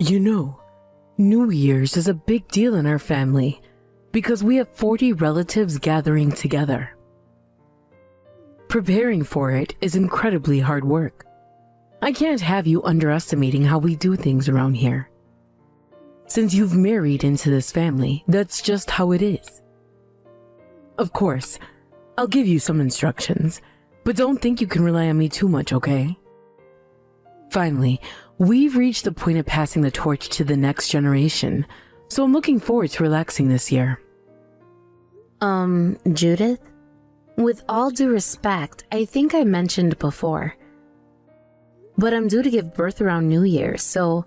You know, New Year's is a big deal in our family because we have 40 relatives gathering together. Preparing for it is incredibly hard work. I can't have you underestimating how we do things around here. Since you've married into this family, that's just how it is. Of course, I'll give you some instructions, but don't think you can rely on me too much, okay? Finally, we've reached the point of passing the torch to the next generation, so I'm looking forward to relaxing this year. Judith? With all due respect, I think I mentioned before, but I'm due to give birth around New Year's, so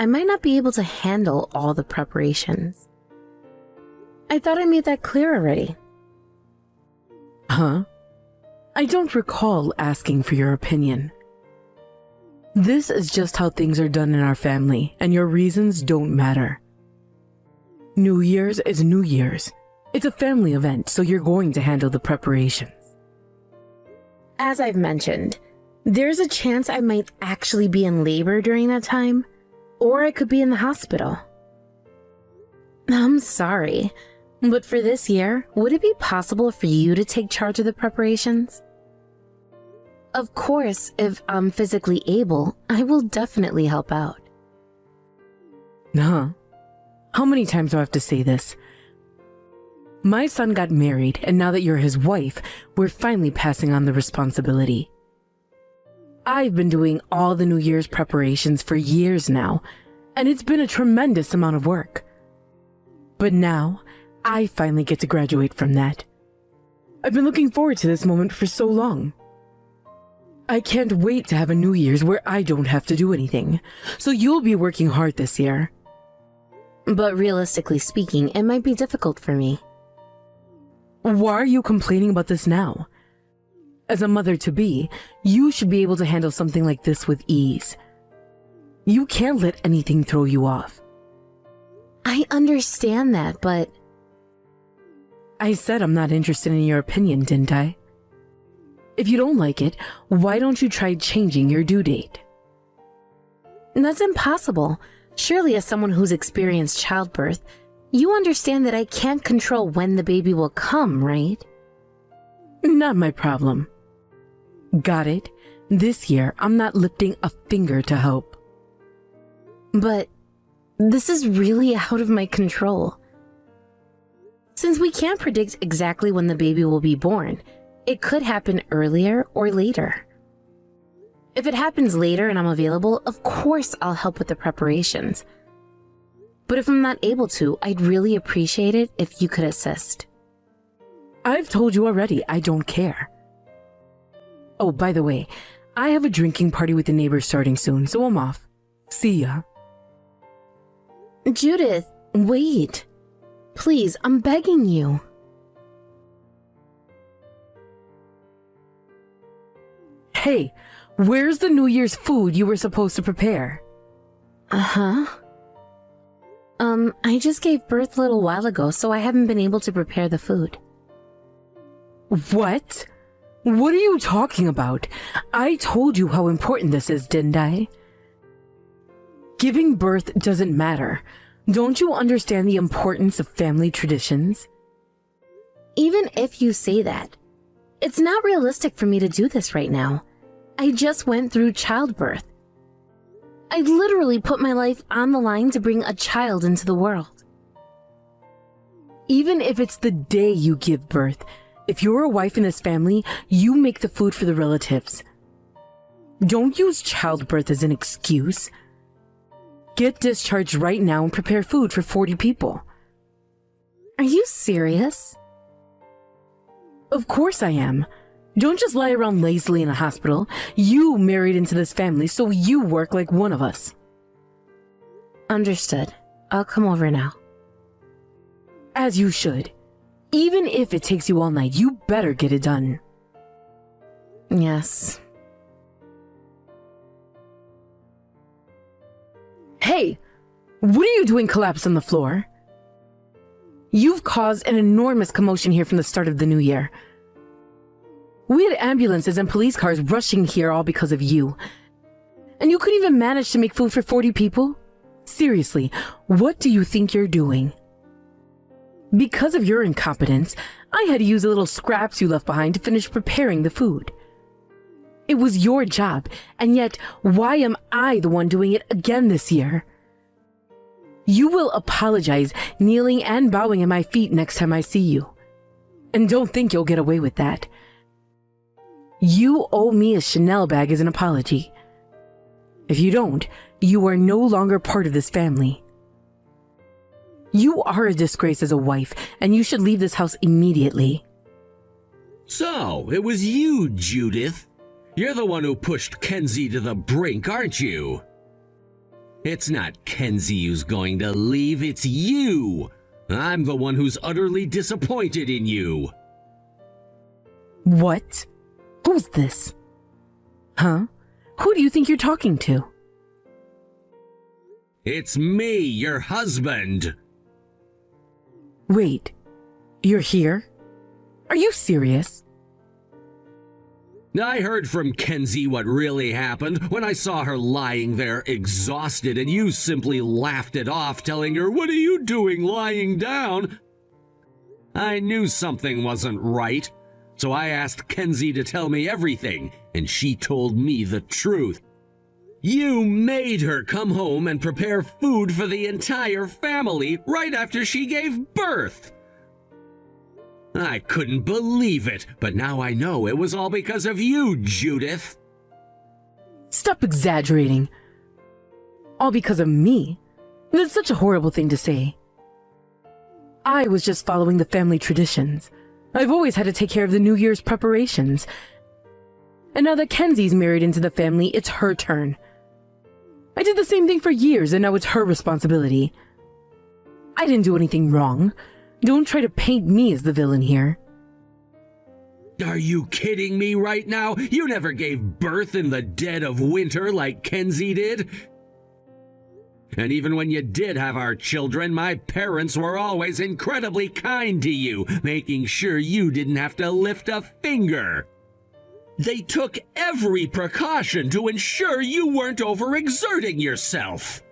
I might not be able to handle all the preparations. I thought I made that clear already. Huh? I don't recall asking for your opinion. This is just how things are done in our family, and your reasons don't matter. New Year's is New Year's. It's a family event, so you're going to handle the preparations. As I've mentioned, there's a chance I might actually be in labor during that time, or I could be in the hospital. I'm sorry, but for this year, would it be possible for you to take charge of the preparations? Of course, if I'm physically able, I will definitely help out. Huh? How many times do I have to say this? My son got married, and now that you're his wife, we're finally passing on the responsibility. I've been doing all the New Year's preparations for years now, and it's been a tremendous amount of work. But now, I finally get to graduate from that. I've been looking forward to this moment for so long. I can't wait to have a New Year's where I don't have to do anything, so you'll be working hard this year. But realistically speaking, it might be difficult for me. Why are you complaining about this now? As a mother-to-be, you should be able to handle something like this with ease. You can't let anything throw you off. I understand that, but... I said I'm not interested in your opinion, didn't I? If you don't like it, why don't you try changing your due date? That's impossible. Surely as someone who's experienced childbirth, you understand that I can't control when the baby will come, right? Not my problem. Got it? This year, I'm not lifting a finger to help. But this is really out of my control. Since we can't predict exactly when the baby will be born, it could happen earlier or later. If it happens later and I'm available, of course I'll help with the preparations. But if I'm not able to, I'd really appreciate it if you could assist. I've told you already, I don't care. Oh, by the way, I have a drinking party with the neighbors starting soon, so I'm off. See ya. Judith, wait. Please, I'm begging you. Hey, where's the New Year's food you were supposed to prepare? Uh-huh. I just gave birth a little while ago, so I haven't been able to prepare the food. What? What are you talking about? I told you how important this is, didn't I? Giving birth doesn't matter. Don't you understand the importance of family traditions? Even if you say that, it's not realistic for me to do this right now. I just went through childbirth. I literally put my life on the line to bring a child into the world. Even if it's the day you give birth, if you're a wife in this family, you make the food for the relatives. Don't use childbirth as an excuse. Get discharged right now and prepare food for 40 people. Are you serious? Of course I am. Don't just lie around lazily in a hospital. You married into this family, so you work like one of us. Understood. I'll come over now. As you should. Even if it takes you all night, you better get it done. Yes. Hey! What are you doing collapsed on the floor? You've caused an enormous commotion here from the start of the new year. We had ambulances and police cars rushing here all because of you. And you couldn't even manage to make food for 40 people? Seriously, what do you think you're doing? Because of your incompetence, I had to use the little scraps you left behind to finish preparing the food. It was your job, and yet why am I the one doing it again this year? You will apologize, kneeling and bowing at my feet next time I see you. And don't think you'll get away with that. You owe me a Chanel bag as an apology. If you don't, you are no longer part of this family. You are a disgrace as a wife, and you should leave this house immediately. So, it was you, Judith. You're the one who pushed Kenzie to the brink, aren't you? It's not Kenzie who's going to leave, it's you. I'm the one who's utterly disappointed in you. What? Who's this? Huh? Who do you think you're talking to? It's me, your husband. Wait, you're here? Are you serious? I heard from Kenzie what really happened when I saw her lying there exhausted and you simply laughed it off, telling her, "What are you doing lying down?" I knew something wasn't right, so I asked Kenzie to tell me everything, and she told me the truth. You made her come home and prepare food for the entire family right after she gave birth. I couldn't believe it, but now I know it was all because of you, Judith. Stop exaggerating. All because of me? That's such a horrible thing to say. I was just following the family traditions. I've always had to take care of the New Year's preparations. And now that Kenzie's married into the family, it's her turn. I did the same thing for years, and now it's her responsibility. I didn't do anything wrong. Don't try to paint me as the villain here. Are you kidding me right now? You never gave birth in the dead of winter like Kenzie did. And even when you did have our children, my parents were always incredibly kind to you, making sure you didn't have to lift a finger. They took every precaution to ensure you weren't overexerting yourself.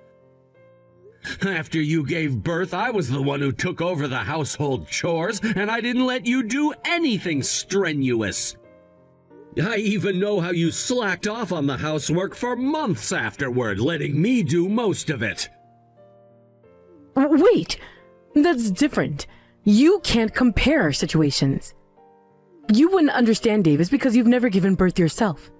After you gave birth, I was the one who took over the household chores, and I didn't let you do anything strenuous. I even know how you slacked off on the housework for months afterward, letting me do most of it. Wait, that's different. You can't compare our situations. You wouldn't understand, Davis, because you've never given birth yourself.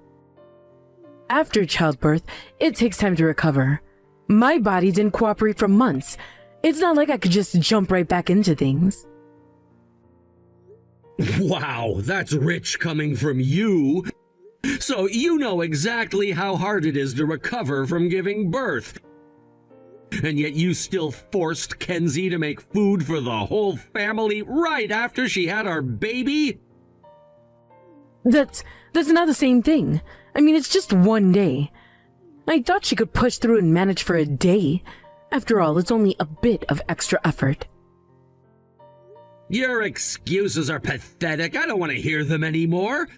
After childbirth, it takes time to recover. My body didn't cooperate for months. It's not like I could just jump right back into things. Wow, that's rich coming from you. So you know exactly how hard it is to recover from giving birth. And yet you still forced Kenzie to make food for the whole family right after she had our baby? That's not the same thing. I mean, it's just one day. I thought she could push through and manage for a day. After all, it's only a bit of extra effort. Your excuses are pathetic. I don't want to hear them anymore.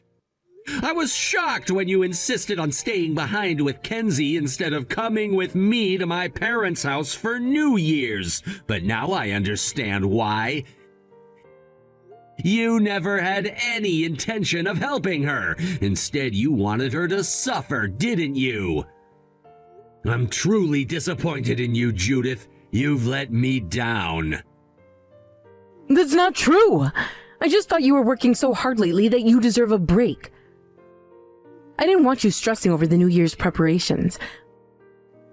I was shocked when you insisted on staying behind with Kenzie instead of coming with me to my parents' house for New Year's. But now I understand why. You never had any intention of helping her. Instead, you wanted her to suffer, didn't you? I'm truly disappointed in you, Judith. You've let me down. That's not true. I just thought you were working so hard lately that you deserve a break. I didn't want you stressing over the New Year's preparations.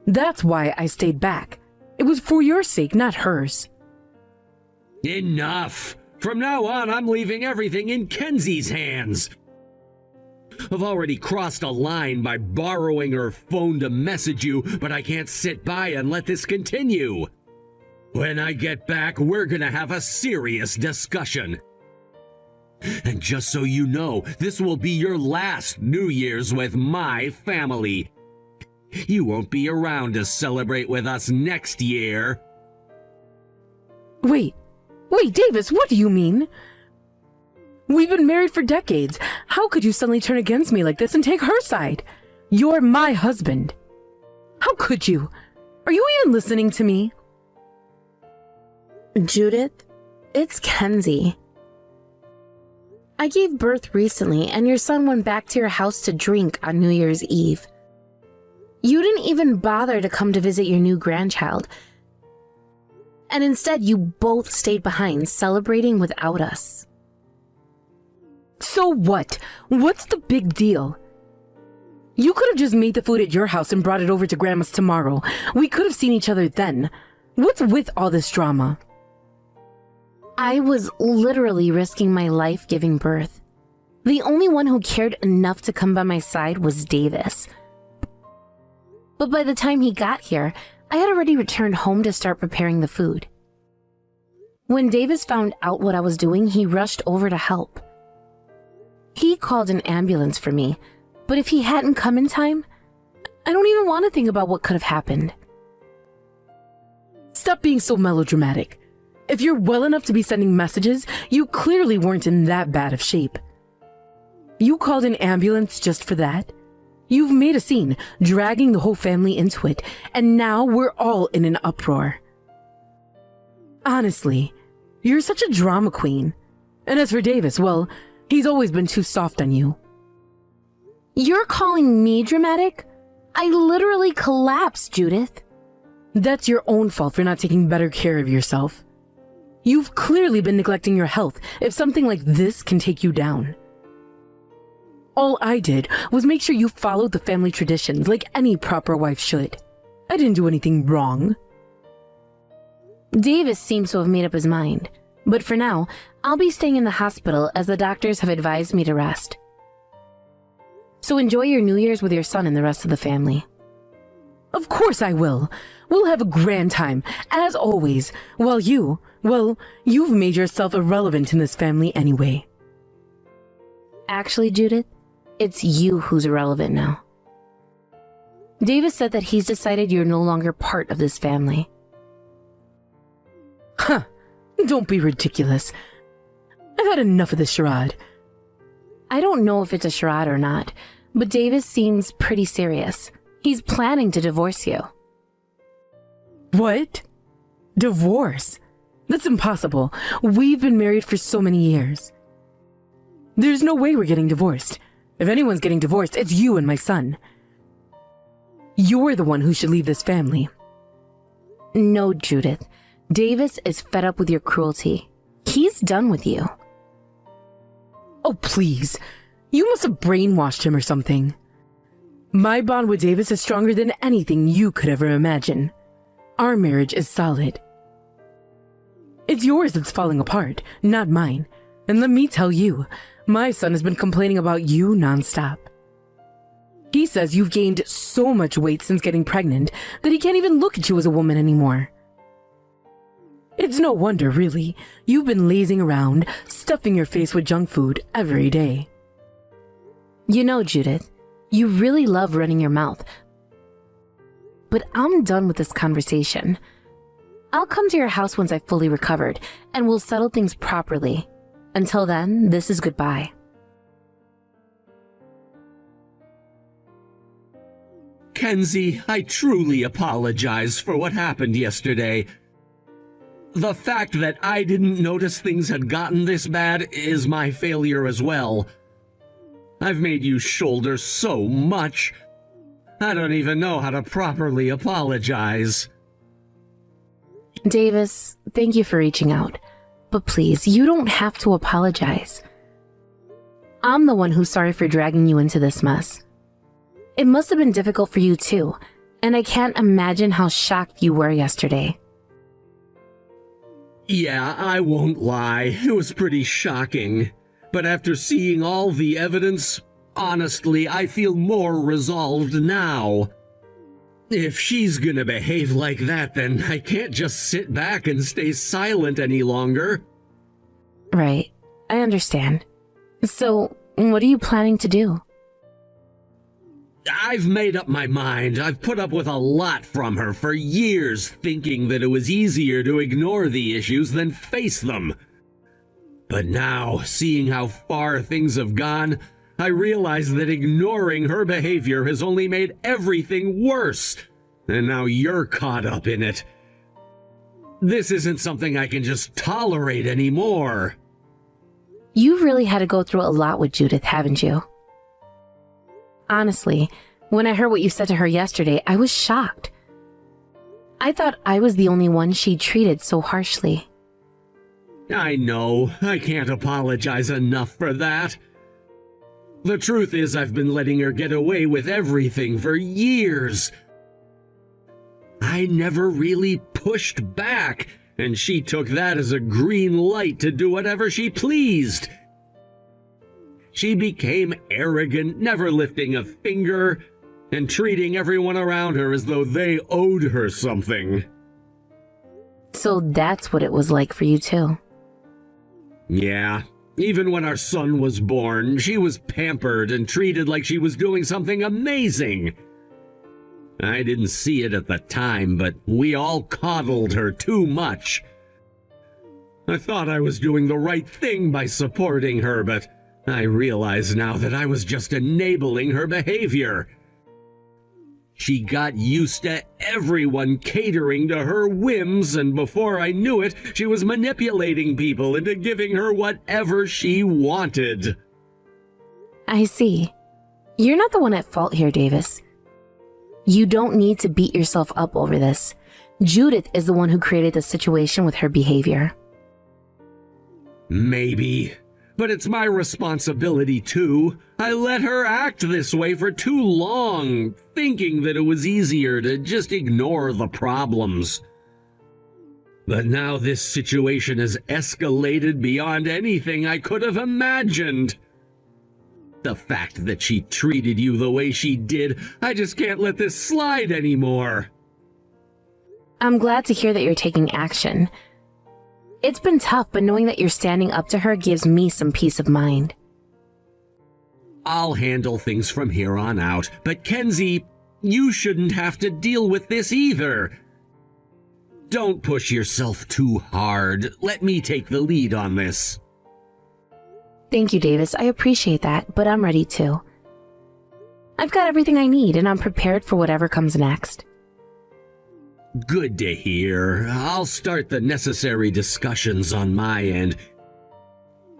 That's why I stayed back. It was for your sake, not hers. Enough! From now on, I'm leaving everything in Kenzie's hands. I've already crossed a line by borrowing her phone to message you, but I can't sit by and let this continue. When I get back, we're gonna have a serious discussion. And just so you know, this will be your last New Year's with my family. You won't be around to celebrate with us next year. Wait, Davis, what do you mean? We've been married for decades. How could you suddenly turn against me like this and take her side? You're my husband. How could you? Are you even listening to me? Judith, it's Kenzie. I gave birth recently, and your son went back to your house to drink on New Year's Eve. You didn't even bother to come to visit your new grandchild. And instead, you both stayed behind, celebrating without us. So what? What's the big deal? You could have just made the food at your house and brought it over to Grandma's tomorrow. We could have seen each other then. What's with all this drama? I was literally risking my life giving birth. The only one who cared enough to come by my side was Davis. But by the time he got here, I had already returned home to start preparing the food. When Davis found out what I was doing, he rushed over to help. He called an ambulance for me, but if he hadn't come in time, I don't even want to think about what could have happened. Stop being so melodramatic. If you're well enough to be sending messages, you clearly weren't in that bad of shape. You called an ambulance just for that? You've made a scene, dragging the whole family into it, and now we're all in an uproar. Honestly, you're such a drama queen. And as for Davis, well, he's always been too soft on you. You're calling me dramatic? I literally collapsed, Judith. That's your own fault for not taking better care of yourself. You've clearly been neglecting your health if something like this can take you down. All I did was make sure you followed the family traditions like any proper wife should. I didn't do anything wrong. Davis seems to have made up his mind, but for now, I'll be staying in the hospital as the doctors have advised me to rest. So enjoy your New Year's with your son and the rest of the family. Of course I will. We'll have a grand time, as always, while you've made yourself irrelevant in this family anyway. Actually, Judith, it's you who's irrelevant now. Davis said that he's decided you're no longer part of this family. Huh. Don't be ridiculous. I've had enough of this charade. I don't know if it's a charade or not, but Davis seems pretty serious. He's planning to divorce you. What? Divorce? That's impossible. We've been married for so many years. There's no way we're getting divorced. If anyone's getting divorced, it's you and my son. You're the one who should leave this family. No, Judith. Davis is fed up with your cruelty. He's done with you. Oh, please. You must have brainwashed him or something. My bond with Davis is stronger than anything you could ever imagine. Our marriage is solid. It's yours that's falling apart, not mine. And let me tell you, my son has been complaining about you nonstop. He says you've gained so much weight since getting pregnant that he can't even look at you as a woman anymore. It's no wonder, really. You've been lazing around, stuffing your face with junk food every day. You know, Judith, you really love running your mouth. But I'm done with this conversation. I'll come to your house once I've fully recovered, and we'll settle things properly. Until then, this is goodbye. Kenzie, I truly apologize for what happened yesterday. The fact that I didn't notice things had gotten this bad is my failure as well. I've made you shoulder so much. I don't even know how to properly apologize. Davis, thank you for reaching out. But please, you don't have to apologize. I'm the one who's sorry for dragging you into this mess. It must have been difficult for you too, and I can't imagine how shocked you were yesterday. Yeah, I won't lie, it was pretty shocking. But after seeing all the evidence, honestly, I feel more resolved now. If she's gonna behave like that, then I can't just sit back and stay silent any longer. Right, I understand. So, what are you planning to do? I've made up my mind. I've put up with a lot from her for years, thinking that it was easier to ignore the issues than face them. But now, seeing how far things have gone, I realize that ignoring her behavior has only made everything worse. and now you're caught up in it. This isn't something I can just tolerate anymore. You've really had to go through a lot with Judith, haven't you? Honestly, when I heard what you said to her yesterday, I was shocked. I thought I was the only one she treated so harshly. I know, I can't apologize enough for that. The truth is, I've been letting her get away with everything for years. I never really pushed back, and she took that as a green light to do whatever she pleased. She became arrogant, never lifting a finger, and treating everyone around her as though they owed her something. So that's what it was like for you too. Yeah, even when our son was born, she was pampered and treated like she was doing something amazing. I didn't see it at the time, but we all coddled her too much. I thought I was doing the right thing by supporting her, but I realize now that I was just enabling her behavior. She got used to everyone catering to her whims, and before I knew it, she was manipulating people into giving her whatever she wanted. I see. You're not the one at fault here, Davis. You don't need to beat yourself up over this. Judith is the one who created the situation with her behavior. Maybe, but it's my responsibility too. I let her act this way for too long, thinking that it was easier to just ignore the problems. But now this situation has escalated beyond anything I could have imagined. The fact that she treated you the way she did, I just can't let this slide anymore. I'm glad to hear that you're taking action. It's been tough, but knowing that you're standing up to her gives me some peace of mind. I'll handle things from here on out, but Kenzie, you shouldn't have to deal with this either. Don't push yourself too hard. Let me take the lead on this. Thank you, Davis. I appreciate that, but I'm ready too. I've got everything I need, and I'm prepared for whatever comes next. Good to hear. I'll start the necessary discussions on my end.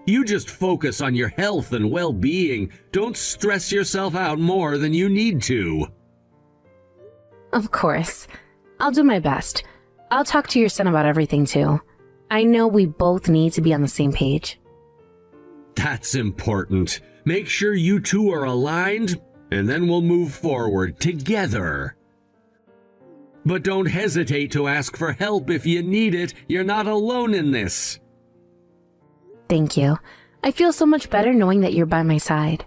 You just focus on your health and well-being. Don't stress yourself out more than you need to. Of course. I'll do my best. I'll talk to your son about everything too. I know we both need to be on the same page. That's important. Make sure you two are aligned, and then we'll move forward together. But don't hesitate to ask for help if you need it. You're not alone in this. Thank you. I feel so much better knowing that you're by my side.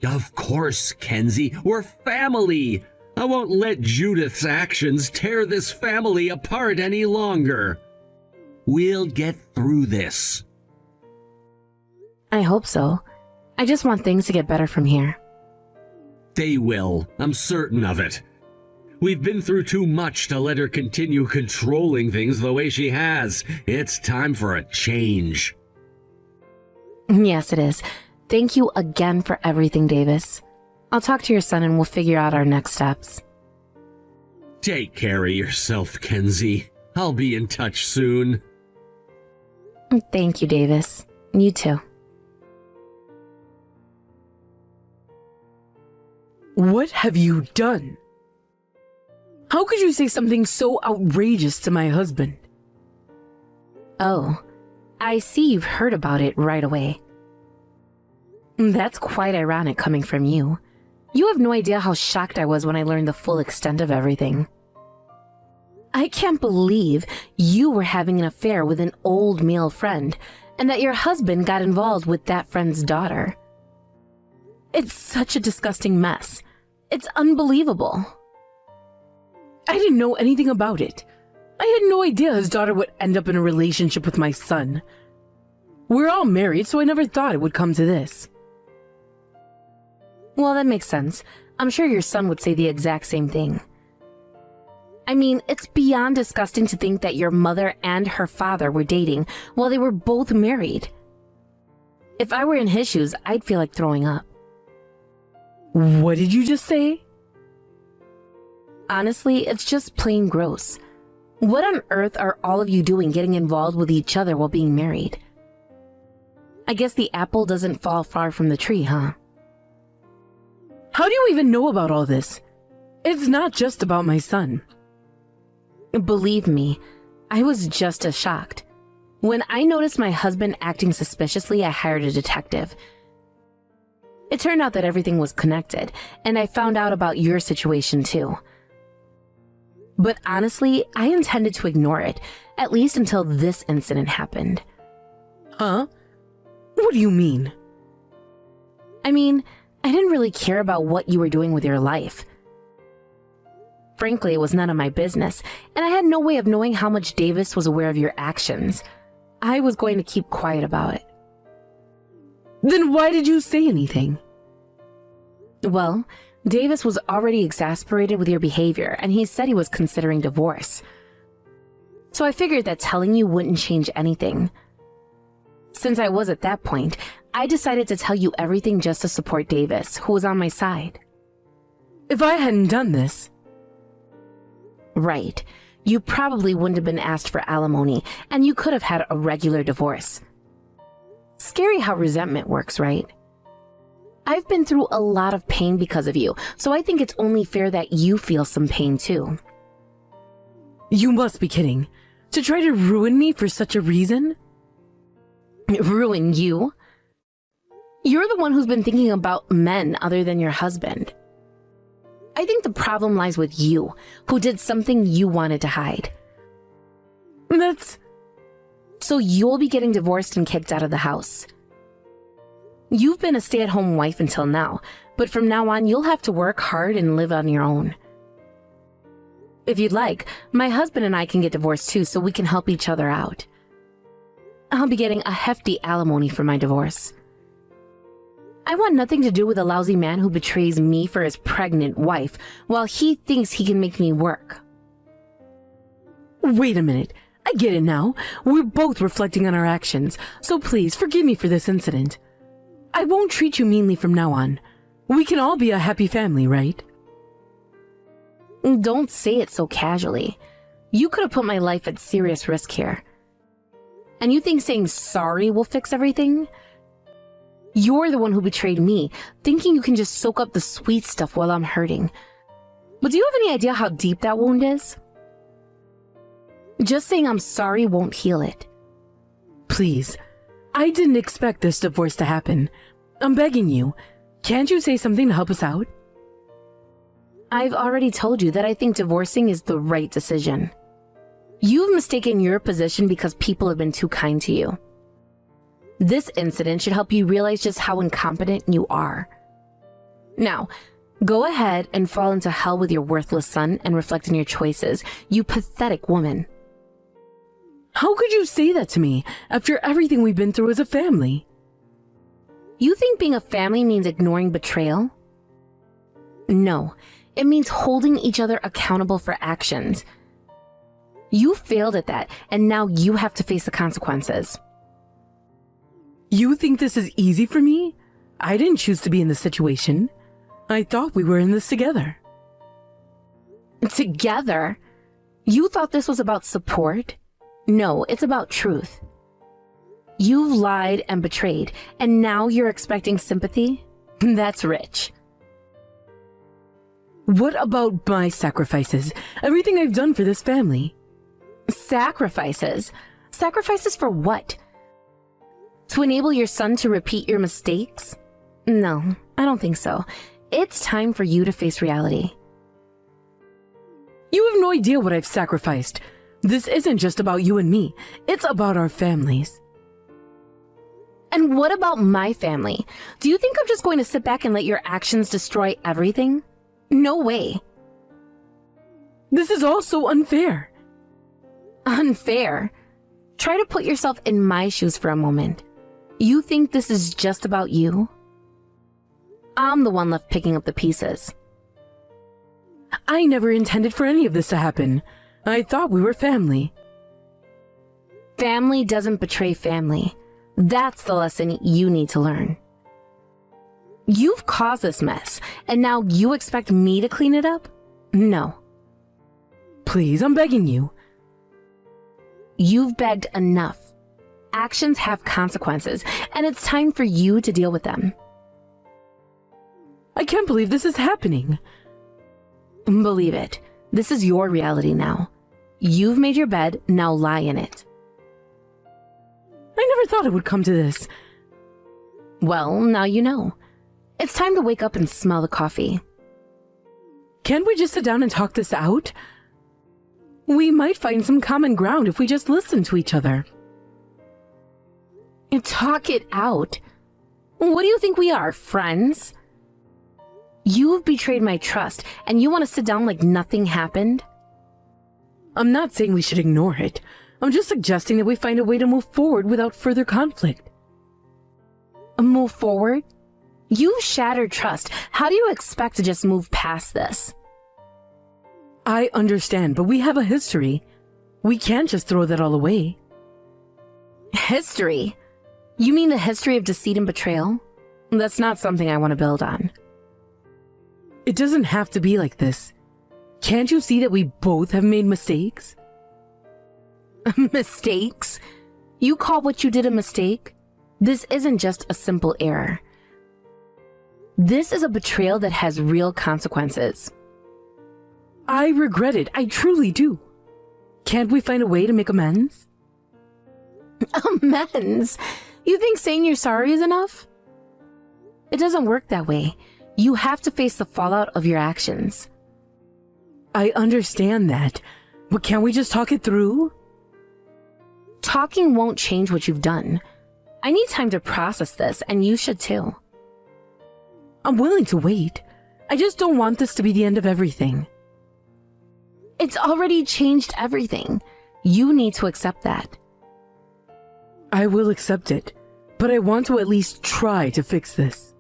Of course, Kenzie. We're family. I won't let Judith's actions tear this family apart any longer. We'll get through this. I hope so. I just want things to get better from here. They will. I'm certain of it. We've been through too much to let her continue controlling things the way she has. It's time for a change. Yes, it is. Thank you again for everything, Davis. I'll talk to your son and we'll figure out our next steps. Take care of yourself, Kenzie. I'll be in touch soon. Thank you, Davis. You too. What have you done? How could you say something so outrageous to my husband? Oh, I see you've heard about it right away. That's quite ironic coming from you. You have no idea how shocked I was when I learned the full extent of everything. I can't believe you were having an affair with an old male friend and that your husband got involved with that friend's daughter. It's such a disgusting mess. It's unbelievable. I didn't know anything about it. I had no idea his daughter would end up in a relationship with my son. We're all married, so I never thought it would come to this. Well, that makes sense. I'm sure your son would say the exact same thing. I mean, it's beyond disgusting to think that your mother and her father were dating while they were both married. If I were in his shoes, I'd feel like throwing up. What did you just say? Honestly, it's just plain gross. What on earth are all of you doing getting involved with each other while being married? I guess the apple doesn't fall far from the tree, huh? How do you even know about all this? It's not just about my son. Believe me, I was just as shocked. When I noticed my husband acting suspiciously, I hired a detective. It turned out that everything was connected, and I found out about your situation too. But honestly, I intended to ignore it, at least until this incident happened. Huh? What do you mean? I mean, I didn't really care about what you were doing with your life. Frankly, it was none of my business, and I had no way of knowing how much Davis was aware of your actions. I was going to keep quiet about it. Then why did you say anything? Well, Davis was already exasperated with your behavior, and he said he was considering divorce. So I figured that telling you wouldn't change anything. Since I was at that point, I decided to tell you everything just to support Davis, who was on my side. If I hadn't done this... Right. You probably wouldn't have been asked for alimony, and you could have had a regular divorce. Scary how resentment works, right? I've been through a lot of pain because of you, so I think it's only fair that you feel some pain too. You must be kidding. To try to ruin me for such a reason? Ruin you? You're the one who's been thinking about men other than your husband. I think the problem lies with you, who did something you wanted to hide. So you'll be getting divorced and kicked out of the house. You've been a stay-at-home wife until now, but from now on you'll have to work hard and live on your own. If you'd like, my husband and I can get divorced too, so we can help each other out. I'll be getting a hefty alimony for my divorce. I want nothing to do with a lousy man who betrays me for his pregnant wife, while he thinks he can make me work. Wait a minute. I get it now. We're both reflecting on our actions, so please forgive me for this incident. I won't treat you meanly from now on. We can all be a happy family, right? Don't say it so casually. You could have put my life at serious risk here. And you think saying sorry will fix everything? You're the one who betrayed me, thinking you can just soak up the sweet stuff while I'm hurting. But do you have any idea how deep that wound is? Just saying I'm sorry won't heal it. Please. I didn't expect this divorce to happen. I'm begging you. Can't you say something to help us out? I've already told you that I think divorcing is the right decision. You've mistaken your position because people have been too kind to you. This incident should help you realize just how incompetent you are. Now, go ahead and fall into hell with your worthless son and reflect on your choices, you pathetic woman. How could you say that to me after everything we've been through as a family? You think being a family means ignoring betrayal? No, it means holding each other accountable for actions. You failed at that, and now you have to face the consequences. You think this is easy for me? I didn't choose to be in this situation. I thought we were in this together. Together? You thought this was about support? No, it's about truth. You've lied and betrayed, and now you're expecting sympathy? That's rich. What about my sacrifices? Everything I've done for this family. Sacrifices? Sacrifices for what? To enable your son to repeat your mistakes? No, I don't think so. It's time for you to face reality. You have no idea what I've sacrificed. This isn't just about you and me. It's about our families. And what about my family? Do you think I'm just going to sit back and let your actions destroy everything? No way. This is all so unfair. Unfair? Try to put yourself in my shoes for a moment. You think this is just about you? I'm the one left picking up the pieces. I never intended for any of this to happen. I thought we were family. Family doesn't betray family. That's the lesson you need to learn. You've caused this mess, and now you expect me to clean it up? No, please, I'm begging you. You've begged enough. Actions have consequences, and it's time for you to deal with them. I can't believe this is happening. Believe it. This is your reality now. You've made your bed, now lie in it. I never thought it would come to this. Well, now you know. It's time to wake up and smell the coffee. Can't we just sit down and talk this out? We might find some common ground if we just listen to each other. Talk it out. What do you think we are, friends? You've betrayed my trust, and you want to sit down like nothing happened? I'm not saying we should ignore it. I'm just suggesting that we find a way to move forward without further conflict. Move forward? You've shattered trust. How do you expect to just move past this? I understand, but we have a history. We can't just throw that all away. History? You mean the history of deceit and betrayal? That's not something I want to build on. It doesn't have to be like this. Can't you see that we both have made mistakes? Mistakes? You call what you did a mistake? This isn't just a simple error. This is a betrayal that has real consequences. I regret it. I truly do. Can't we find a way to make amends? Amends? You think saying you're sorry is enough? It doesn't work that way. You have to face the fallout of your actions. I understand that, but can't we just talk it through? Talking won't change what you've done. I need time to process this, and you should too. I'm willing to wait. I just don't want this to be the end of everything. It's already changed everything. You need to accept that. I will accept it, but I want to at least try to fix this.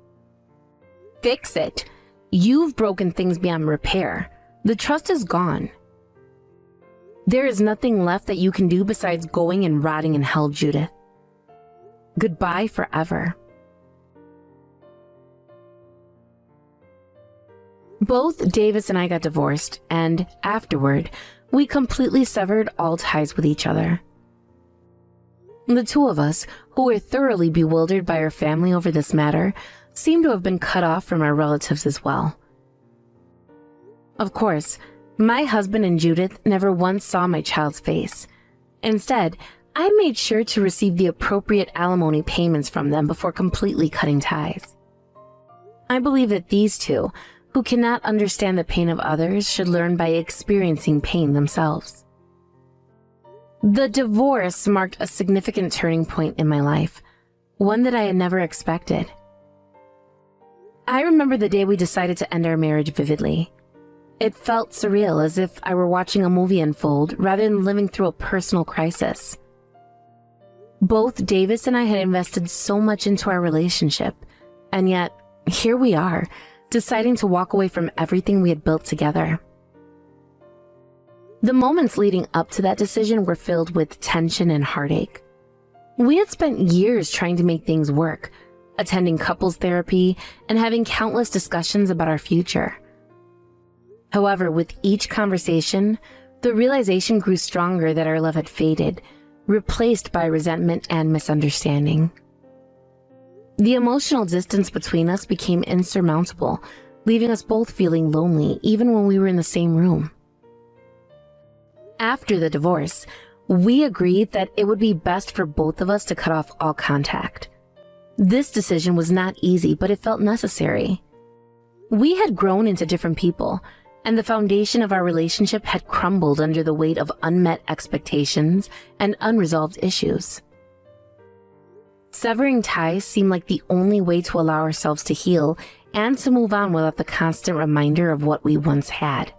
Fix it? You've broken things beyond repair. The trust is gone. There is nothing left that you can do besides going and rotting in hell, Judith. Goodbye forever. Both Davis and I got divorced, and afterward, we completely severed all ties with each other. The two of us, who were thoroughly bewildered by our family over this matter, seemed to have been cut off from our relatives as well. Of course, my husband and Judith never once saw my child's face. Instead, I made sure to receive the appropriate alimony payments from them before completely cutting ties. I believe that these two, who cannot understand the pain of others, should learn by experiencing pain themselves. The divorce marked a significant turning point in my life, one that I had never expected. I remember the day we decided to end our marriage vividly. It felt surreal, as if I were watching a movie unfold rather than living through a personal crisis. Both Davis and I had invested so much into our relationship, and yet, here we are, deciding to walk away from everything we had built together. The moments leading up to that decision were filled with tension and heartache. We had spent years trying to make things work, attending couples therapy, and having countless discussions about our future. However, with each conversation, the realization grew stronger that our love had faded, replaced by resentment and misunderstanding. The emotional distance between us became insurmountable, leaving us both feeling lonely even when we were in the same room. After the divorce, we agreed that it would be best for both of us to cut off all contact. This decision was not easy, but it felt necessary. We had grown into different people, and the foundation of our relationship had crumbled under the weight of unmet expectations and unresolved issues. Severing ties seemed like the only way to allow ourselves to heal and to move on without the constant reminder of what we once had.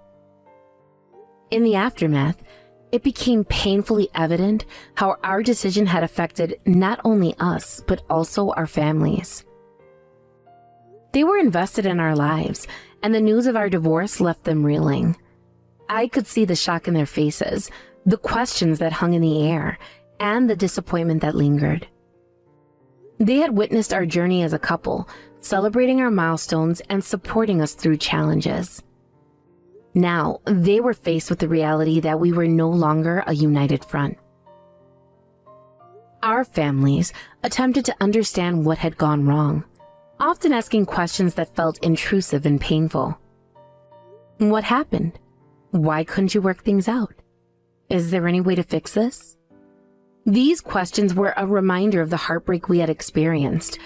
In the aftermath, it became painfully evident how our decision had affected not only us, but also our families. They were invested in our lives, and the news of our divorce left them reeling. I could see the shock in their faces, the questions that hung in the air, and the disappointment that lingered. They had witnessed our journey as a couple, celebrating our milestones and supporting us through challenges. Now, they were faced with the reality that we were no longer a united front. Our families attempted to understand what had gone wrong, often asking questions that felt intrusive and painful. What happened? Why couldn't you work things out? Is there any way to fix this? These questions were a reminder of the heartbreak we had experienced,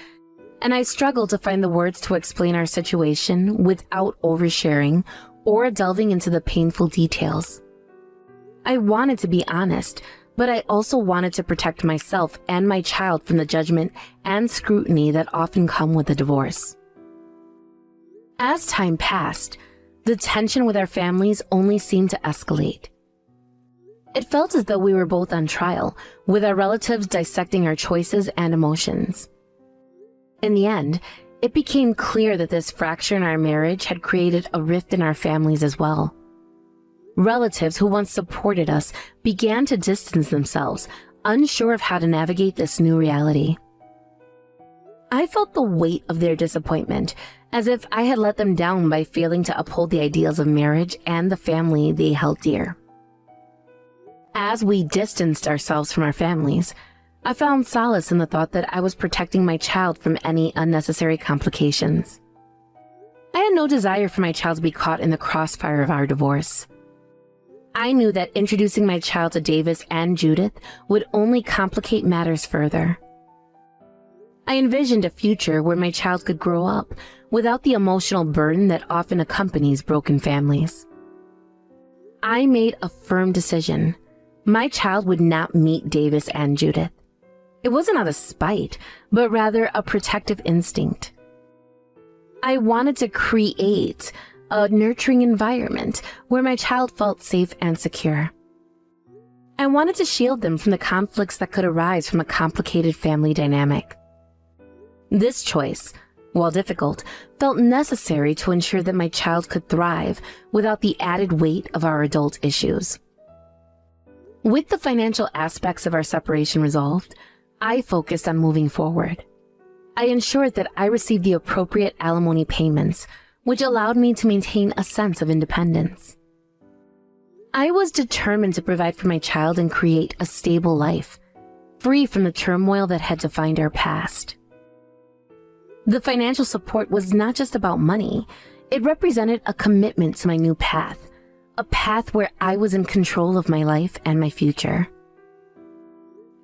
and I struggled to find the words to explain our situation without oversharing or delving into the painful details. I wanted to be honest, but I also wanted to protect myself and my child from the judgment and scrutiny that often come with a divorce. As time passed, the tension with our families only seemed to escalate. It felt as though we were both on trial, with our relatives dissecting our choices and emotions. In the end, it became clear that this fracture in our marriage had created a rift in our families as well. Relatives who once supported us began to distance themselves, unsure of how to navigate this new reality. I felt the weight of their disappointment, as if I had let them down by failing to uphold the ideals of marriage and the family they held dear. As we distanced ourselves from our families, I found solace in the thought that I was protecting my child from any unnecessary complications. I had no desire for my child to be caught in the crossfire of our divorce. I knew that introducing my child to Davis and Judith would only complicate matters further. I envisioned a future where my child could grow up without the emotional burden that often accompanies broken families. I made a firm decision. My child would not meet Davis and Judith. It wasn't out of spite, but rather a protective instinct. I wanted to create a nurturing environment where my child felt safe and secure. I wanted to shield them from the conflicts that could arise from a complicated family dynamic. This choice, while difficult, felt necessary to ensure that my child could thrive without the added weight of our adult issues. With the financial aspects of our separation resolved, I focused on moving forward. I ensured that I received the appropriate alimony payments, which allowed me to maintain a sense of independence. I was determined to provide for my child and create a stable life, free from the turmoil that had defined our past. The financial support was not just about money. It represented a commitment to my new path, a path where I was in control of my life and my future.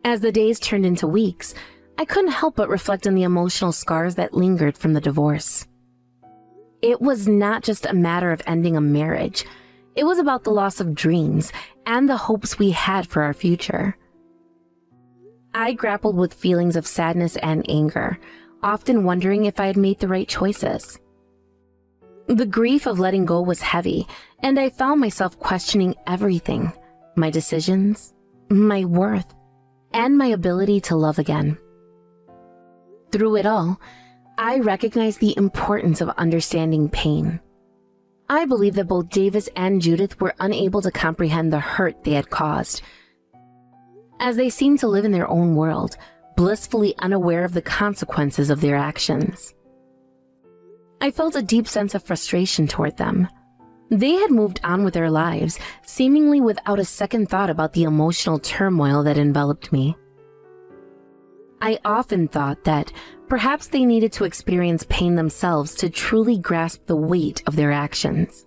As the days turned into weeks, I couldn't help but reflect on the emotional scars that lingered from the divorce. It was not just a matter of ending a marriage. It was about the loss of dreams and the hopes we had for our future. I grappled with feelings of sadness and anger, often wondering if I had made the right choices. The grief of letting go was heavy, and I found myself questioning everything: my decisions, my worth, and my ability to love again. Through it all, I recognized the importance of understanding pain. I believe that both Davis and Judith were unable to comprehend the hurt they had caused, as they seemed to live in their own world, blissfully unaware of the consequences of their actions. I felt a deep sense of frustration toward them. They had moved on with their lives, seemingly without a second thought about the emotional turmoil that enveloped me. I often thought that perhaps they needed to experience pain themselves to truly grasp the weight of their actions.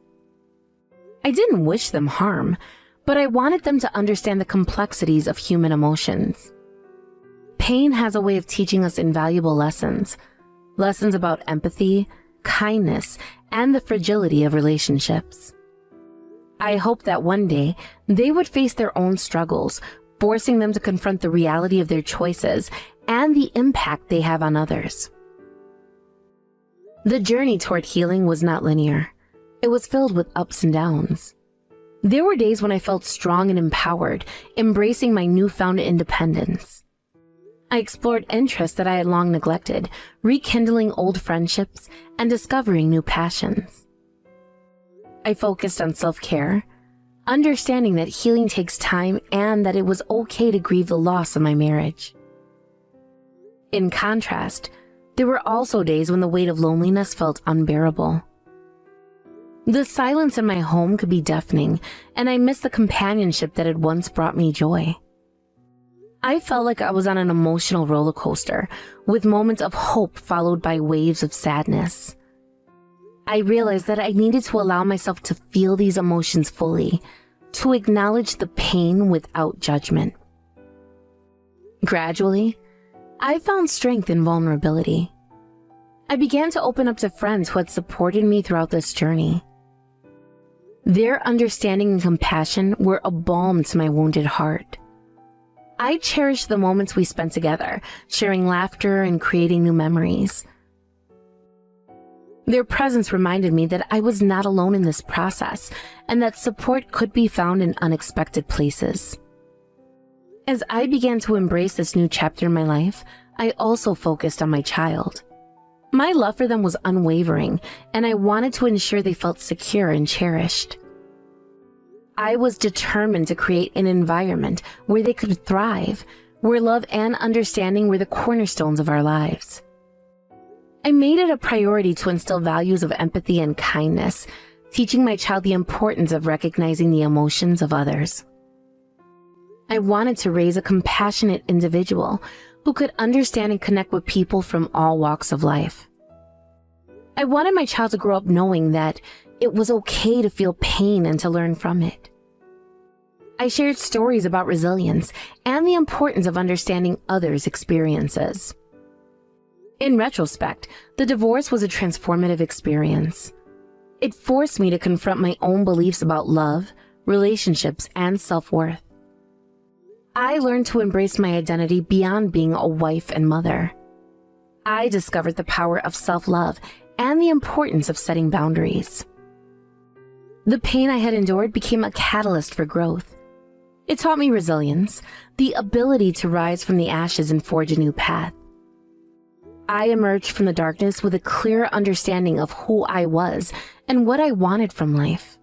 I didn't wish them harm, but I wanted them to understand the complexities of human emotions. Pain has a way of teaching us invaluable lessons about empathy, kindness, and the fragility of relationships. I hoped that one day they would face their own struggles, forcing them to confront the reality of their choices and the impact they have on others. The journey toward healing was not linear. It was filled with ups and downs. There were days when I felt strong and empowered, embracing my newfound independence. I explored interests that I had long neglected, rekindling old friendships and discovering new passions. I focused on self-care, understanding that healing takes time and that it was okay to grieve the loss of my marriage. In contrast, there were also days when the weight of loneliness felt unbearable. The silence in my home could be deafening, and I missed the companionship that had once brought me joy. I felt like I was on an emotional roller coaster, with moments of hope followed by waves of sadness. I realized that I needed to allow myself to feel these emotions fully, to acknowledge the pain without judgment. Gradually, I found strength in vulnerability. I began to open up to friends who had supported me throughout this journey. Their understanding and compassion were a balm to my wounded heart. I cherished the moments we spent together, sharing laughter and creating new memories. Their presence reminded me that I was not alone in this process, and that support could be found in unexpected places. As I began to embrace this new chapter in my life, I also focused on my child. My love for them was unwavering, and I wanted to ensure they felt secure and cherished. I was determined to create an environment where they could thrive, where love and understanding were the cornerstones of our lives. I made it a priority to instill values of empathy and kindness, teaching my child the importance of recognizing the emotions of others. I wanted to raise a compassionate individual who could understand and connect with people from all walks of life. I wanted my child to grow up knowing that it was okay to feel pain and to learn from it. I shared stories about resilience and the importance of understanding others' experiences. In retrospect, the divorce was a transformative experience. It forced me to confront my own beliefs about love, relationships, and self-worth. I learned to embrace my identity beyond being a wife and mother. I discovered the power of self-love and the importance of setting boundaries. The pain I had endured became a catalyst for growth. It taught me resilience, the ability to rise from the ashes and forge a new path. I emerged from the darkness with a clear understanding of who I was and what I wanted from life.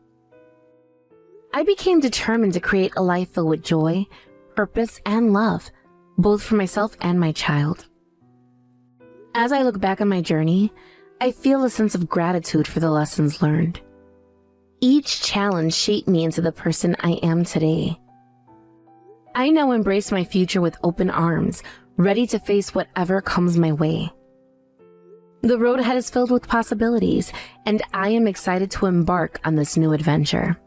I became determined to create a life filled with joy, purpose, and love, both for myself and my child. As I look back on my journey, I feel a sense of gratitude for the lessons learned. Each challenge shaped me into the person I am today. I now embrace my future with open arms, ready to face whatever comes my way. The road ahead is filled with possibilities, and I am excited to embark on this new adventure.